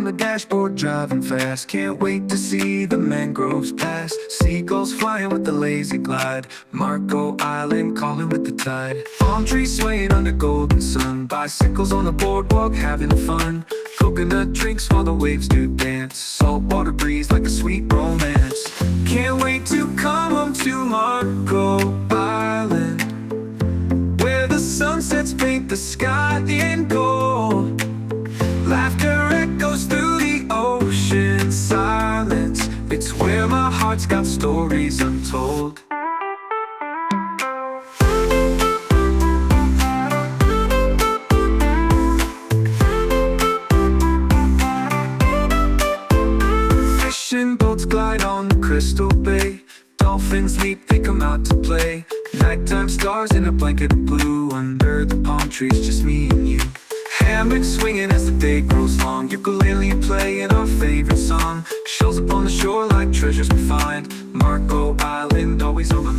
the dashboard, driving fast. Can't wait to see the mangroves pass. Seagulls flying with the lazy glide. Marco Island calling with the tide. Palm trees swaying under golden sun. Bicycles on the boardwalk having fun. Coconut drinks while the waves do dance. Saltwater breeze like a sweet romance. Can't wait to come home to Marco Island, where the sunsets paint the sky in gold. Laughter echoes through the ocean silence. It's where my heart's got stories untold. Fishing boats glide on the crystal bay. Dolphins leap, they come out to play. Nighttime stars in a blanket of blue. Under the palm trees, just me and you. Hammock swinging as the day grows long. Ukulele playing our favorite song. Shells upon the shore like treasures we find. Marco Island always on my